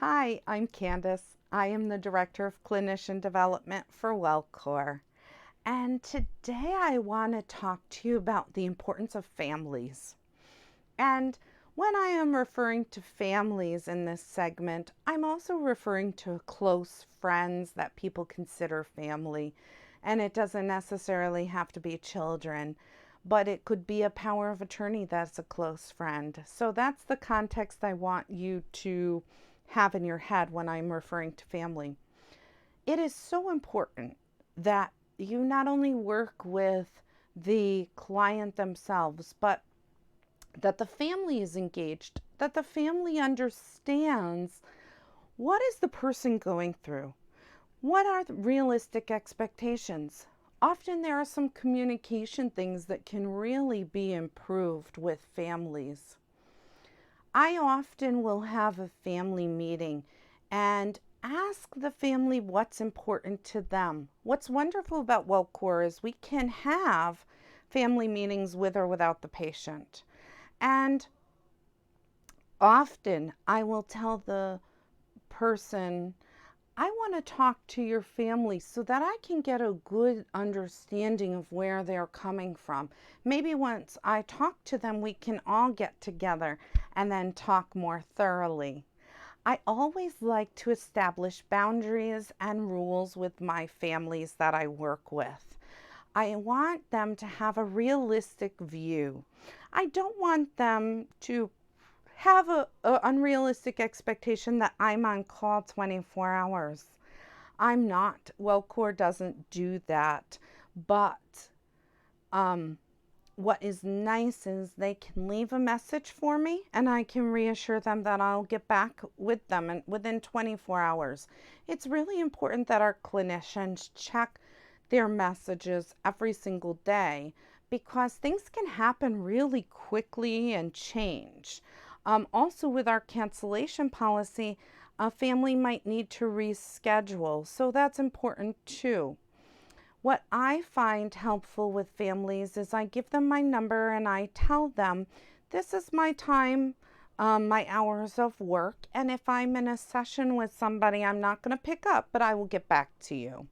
Hi, I'm Candace. I am the Director of Clinician Development for WellQor. And today I want to talk to you about the importance of families. And when I am referring to families in this segment, I'm also referring to close friends that people consider family. And it doesn't necessarily have to be children, but it could be a power of attorney that's a close friend. So that's the context I want you to have in your head when I'm referring to family. It is so important that you not only work with the client themselves, but that the family is engaged, that the family understands what is the person going through, what are the realistic expectations. Often there are some communication things that can really be improved with families. I often will have a family meeting and ask the family what's important to them. What's wonderful about WellQor is we can have family meetings with or without the patient. And often I will tell the person, I want to talk to your family so that I can get a good understanding of where they're coming from. Maybe once I talk to them, we can all get together and then talk more thoroughly. I always like to establish boundaries and rules with my families that I work with. I want them to have a realistic view. I don't want them to have a unrealistic expectation that I'm on call 24 hours. I'm not. WellCore doesn't do that. But what is nice is they can leave a message for me and I can reassure them that I'll get back with them within 24 hours. It's really important that our clinicians check their messages every single day because things can happen really quickly and change. Also, with our cancellation policy, a family might need to reschedule, so that's important too. What I find helpful with families is I give them my number and I tell them this is my time, my hours of work, and if I'm in a session with somebody, I'm not going to pick up, but I will get back to you.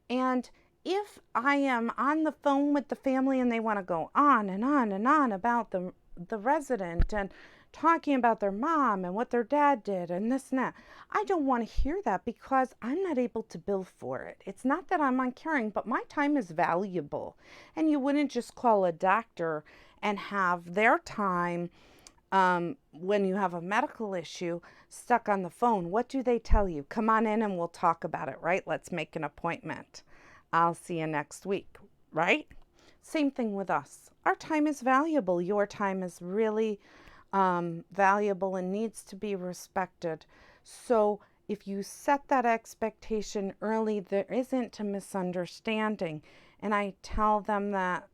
And if I am on the phone with the family and they want to go on and on and on about the resident and talking about their mom and what their dad did and this and that, I don't want to hear that because I'm not able to bill for it. It's not that I'm uncaring, but my time is valuable. And you wouldn't just call a doctor and have their time when you have a medical issue stuck on the phone. What do they tell you? Come on in and we'll talk about it, right? Let's make an appointment. I'll see you next week, right? Same thing with us. Our time is valuable. Your time is really valuable and needs to be respected. So if you set that expectation early, there isn't a misunderstanding. And I tell them that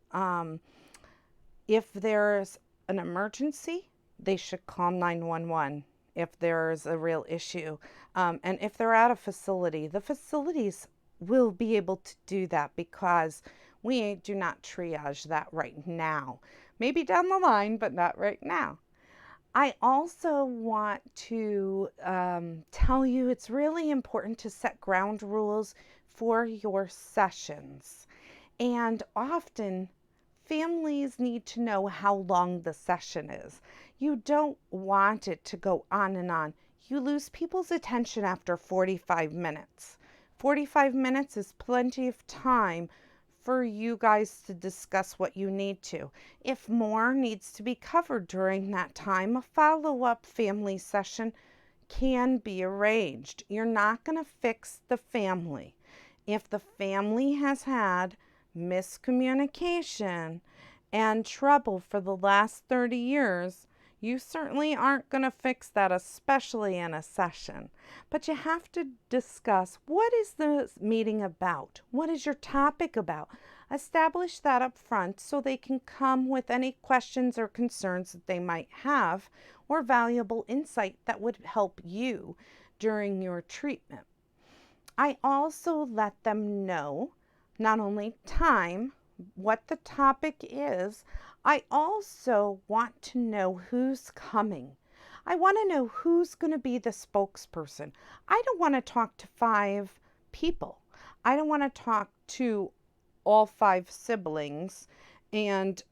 if there's an emergency, they should call 911 if there's a real issue. And if they're at a facility, the facilities will be able to do that because we do not triage that right now. Maybe down the line, but not right now. I also want to tell you it's really important to set ground rules for your sessions. And often families need to know how long the session is. You don't want it to go on and on. You lose people's attention after 45 minutes. 45 minutes is plenty of time for you guys to discuss what you need to. If more needs to be covered during that time, a follow-up family session can be arranged. You're not going to fix the family. If the family has had miscommunication and trouble for the last 30 years, you certainly aren't going to fix that, especially in a session. But you have to discuss, what is the meeting about? What is your topic about? Establish that up front so they can come with any questions or concerns that they might have or valuable insight that would help you during your treatment. I also let them know not only time, what the topic is, I also want to know who's coming. I want to know who's going to be the spokesperson. I don't want to talk to 5 people. I don't want to talk to all 5 siblings and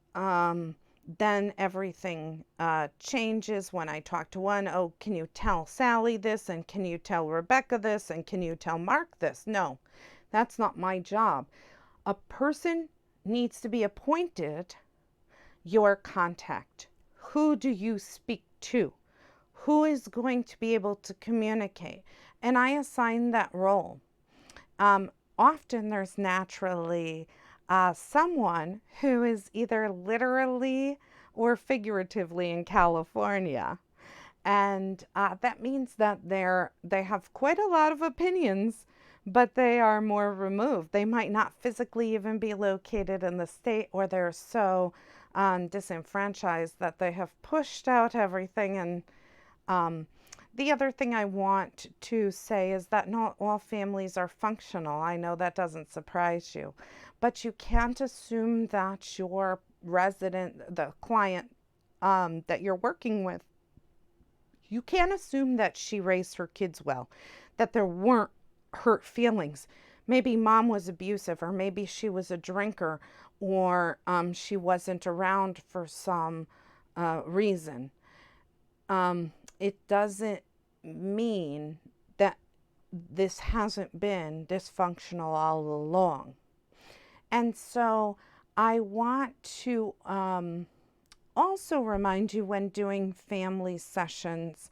then everything changes when I talk to one. Oh, can you tell Sally this? And can you tell Rebecca this? And can you tell Mark this? No, that's not my job. A person needs to be appointed your contact. Who do you speak to? Who is going to be able to communicate? And I assign that role. Often there's naturally someone who is either literally or figuratively in California. And that means that they have quite a lot of opinions, but they are more removed. They might not physically even be located in the state, or they're so disenfranchised that they have pushed out everything. And the other thing I want to say is that not all families are functional. I know that doesn't surprise you, but you can't assume that your resident, the client that you're working with, you can't assume that she raised her kids well, that there weren't hurt feelings. Maybe mom was abusive, or maybe she was a drinker, or she wasn't around for some reason. It doesn't mean that this hasn't been dysfunctional all along. And so I want to also remind you, when doing family sessions,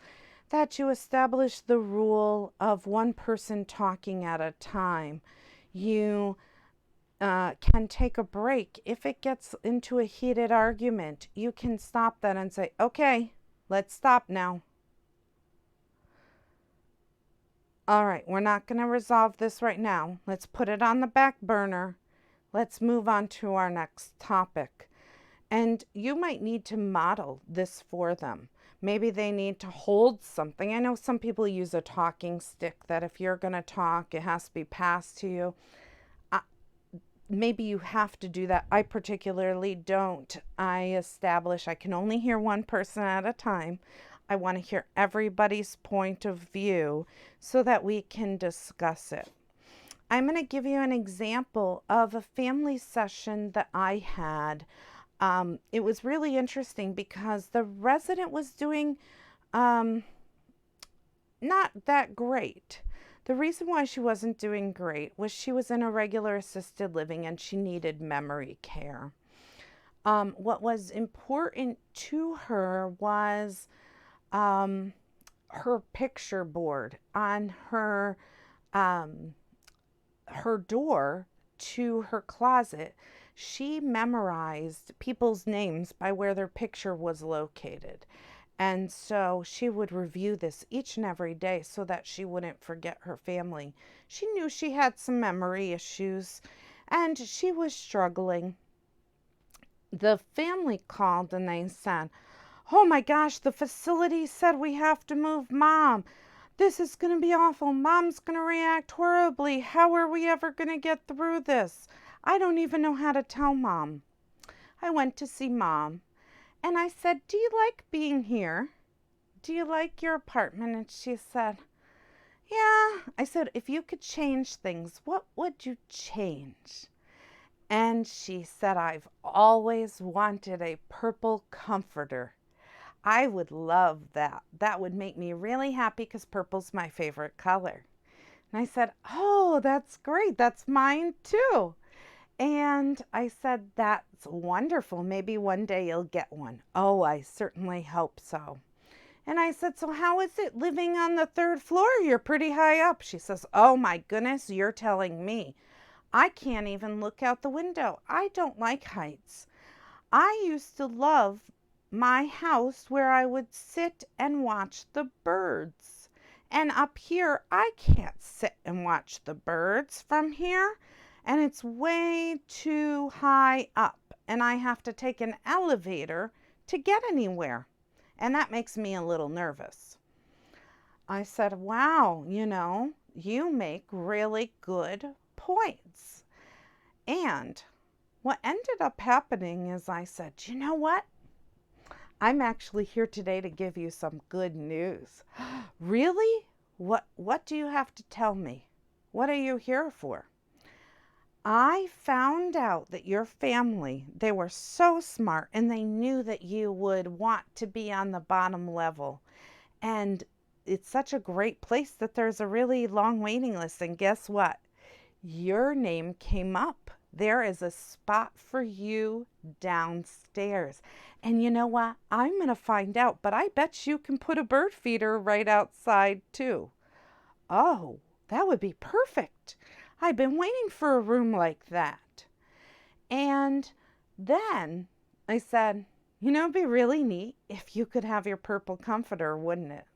that you establish the rule of one person talking at a time. You can take a break. If it gets into a heated argument, you can stop that and say, okay, let's stop now. All right, we're not going to resolve this right now. Let's put it on the back burner. Let's move on to our next topic. And you might need to model this for them. Maybe they need to hold something. I know some people use a talking stick, that if you're going to talk, it has to be passed to you. Maybe you have to do that. I particularly don't. I can only hear one person at a time. I want to hear everybody's point of view so that we can discuss it. I'm going to give you an example of a family session that I had. It was really interesting because the resident was doing not that great. The reason why she wasn't doing great was she was in a regular assisted living and she needed memory care. What was important to her was her picture board on her door to her closet. She memorized people's names by where their picture was located. And so she would review this each and every day so that she wouldn't forget her family. She knew she had some memory issues and she was struggling. The family called and they said, oh my gosh, the facility said we have to move mom. This is going to be awful. Mom's going to react horribly. How are we ever going to get through this? I don't even know how to tell mom. I went to see mom and I said, do you like being here? Do you like your apartment? And she said, yeah. I said, if you could change things, what would you change? And she said, I've always wanted a purple comforter. I would love that. That would make me really happy because purple's my favorite color. And I said, oh, that's great. That's mine too. And I said, that's wonderful. Maybe one day you'll get one. Oh, I certainly hope so. And I said, so how is it living on the 3rd floor? You're pretty high up. She says, oh my goodness, you're telling me. I can't even look out the window. I don't like heights. I used to love my house where I would sit and watch the birds. And up here, I can't sit and watch the birds from here. And it's way too high up. And I have to take an elevator to get anywhere. And that makes me a little nervous. I said, wow, you make really good points. And what ended up happening is I said, you know what? I'm actually here today to give you some good news. Really? What do you have to tell me? What are you here for? I found out that your family, they were so smart and they knew that you would want to be on the bottom level. And it's such a great place that there's a really long waiting list. And guess what? Your name came up. There is a spot for you downstairs. And you know what? I'm going to find out, but I bet you can put a bird feeder right outside too. Oh, that would be perfect. I've been waiting for a room like that. And then I said, it'd be really neat if you could have your purple comforter, wouldn't it?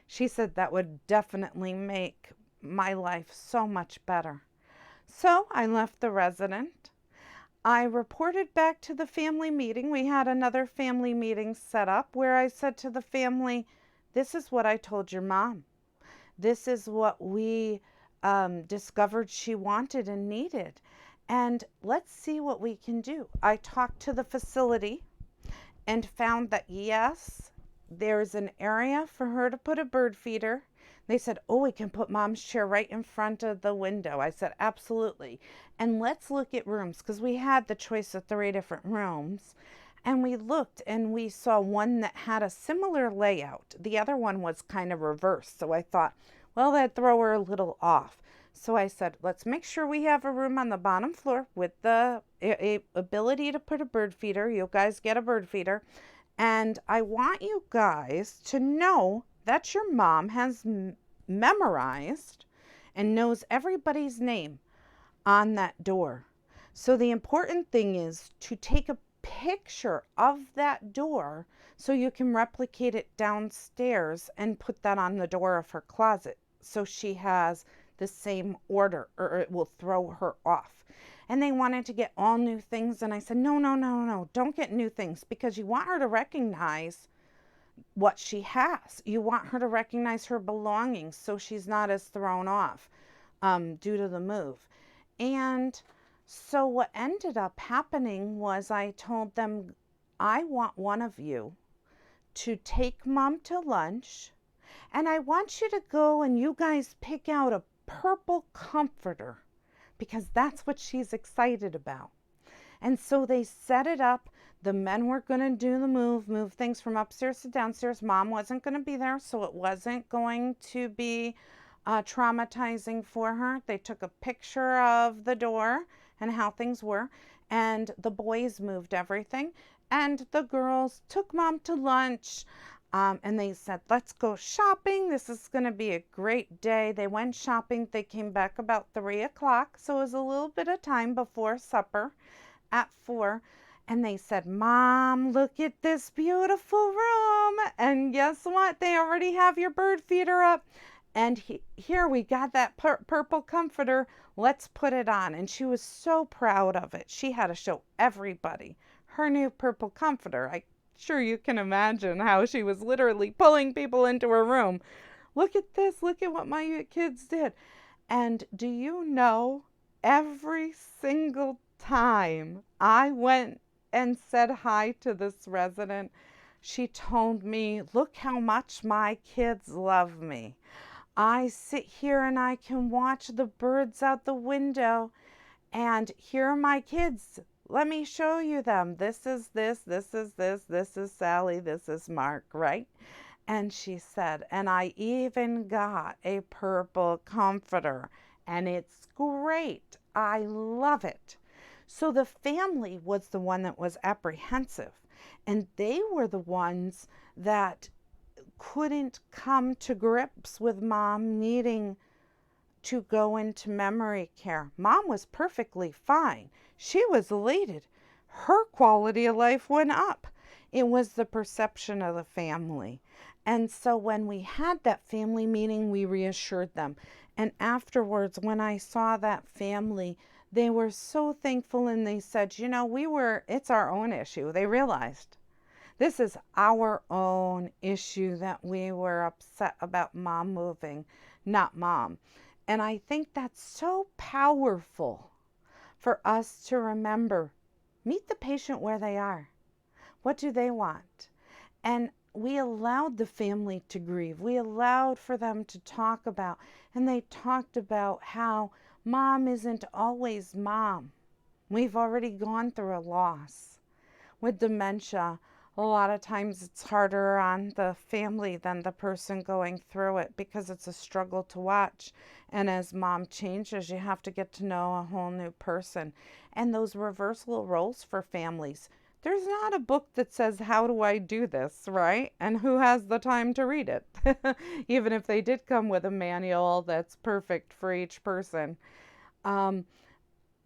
She said that would definitely make my life so much better. So I left the resident. I reported back to the family meeting. We had another family meeting set up where I said to the family, this is what I told your mom. This is what we discovered she wanted and needed. And let's see what we can do. I talked to the facility and found that yes, there's an area for her to put a bird feeder. They said, oh, we can put mom's chair right in front of the window. I said, absolutely. And let's look at rooms because we had the choice of 3 different rooms. And we looked and we saw one that had a similar layout. The other one was kind of reversed. So I thought, well, that'd throw her a little off. So I said, let's make sure we have a room on the bottom floor with the ability to put a bird feeder. You guys get a bird feeder. And I want you guys to know that your mom has memorized and knows everybody's name on that door. So the important thing is to take a picture of that door so you can replicate it downstairs and put that on the door of her closet so she has the same order or it will throw her off. And they wanted to get all new things. And I said, no, don't get new things because you want her to recognize what she has. You want her to recognize her belongings so she's not as thrown off due to the move. And so what ended up happening was I told them, I want one of you to take mom to lunch and I want you to go and you guys pick out a purple comforter because that's what she's excited about. And so they set it up. The men were going to do the move things from upstairs to downstairs. Mom wasn't going to be there, so it wasn't going to be traumatizing for her. They took a picture of the door and how things were, and the boys moved everything, and the girls took mom to lunch. And they said, let's go shopping. This is going to be a great day. They went shopping. They came back about 3 o'clock. So it was a little bit of time before supper at 4. And they said, Mom, look at this beautiful room. And guess what? They already have your bird feeder up. And here we got that purple comforter. Let's put it on. And she was so proud of it. She had to show everybody her new purple comforter. Sure, you can imagine how she was literally pulling people into her room. Look at this. Look at what my kids did. And do you know, every single time I went and said hi to this resident, she told me, look how much my kids love me. I sit here and I can watch the birds out the window and here are my kids. Let me show you them. This is this is this, this is Sally, this is Mark, right? And she said, and I even got a purple comforter, and it's great. I love it. So the family was the one that was apprehensive, and they were the ones that couldn't come to grips with mom needing to go into memory care. Mom was perfectly fine. She was elated. Her quality of life went up. It was the perception of the family. And so when we had that family meeting, we reassured them. And afterwards, when I saw that family, they were so thankful and they said, it's our own issue. They realized this is our own issue that we were upset about mom moving, not mom. And I think that's so powerful for us to remember. Meet the patient where they are. What do they want? And we allowed the family to grieve. We allowed for them to talk about, and they talked about how mom isn't always mom. We've already gone through a loss. With dementia, a lot of times it's harder on the family than the person going through it because it's a struggle to watch. And as mom changes, you have to get to know a whole new person. And those reversal roles for families. There's not a book that says, how do I do this, right? And who has the time to read it? Even if they did come with a manual that's perfect for each person. Um,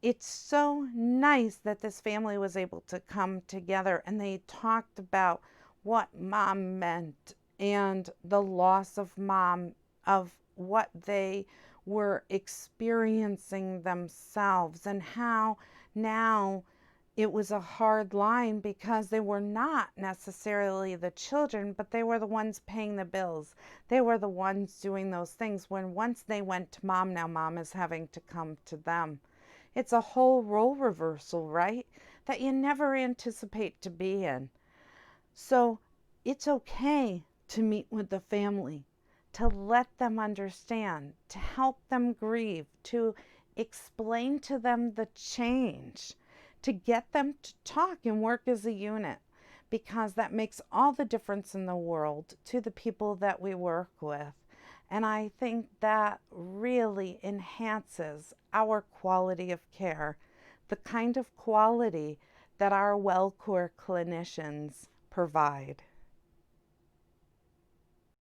it's so nice that this family was able to come together and they talked about what mom meant and the loss of mom, of what they were experiencing themselves, and how now it was a hard line because they were not necessarily the children, but they were the ones paying the bills. They were the ones doing those things when once they went to mom, now mom is having to come to them. It's a whole role reversal, right? That you never anticipate to be in. So it's okay to meet with the family, to let them understand, to help them grieve, to explain to them the change, to get them to talk and work as a unit, because that makes all the difference in the world to the people that we work with. And I think that really enhances our quality of care, the kind of quality that our WellQor clinicians provide.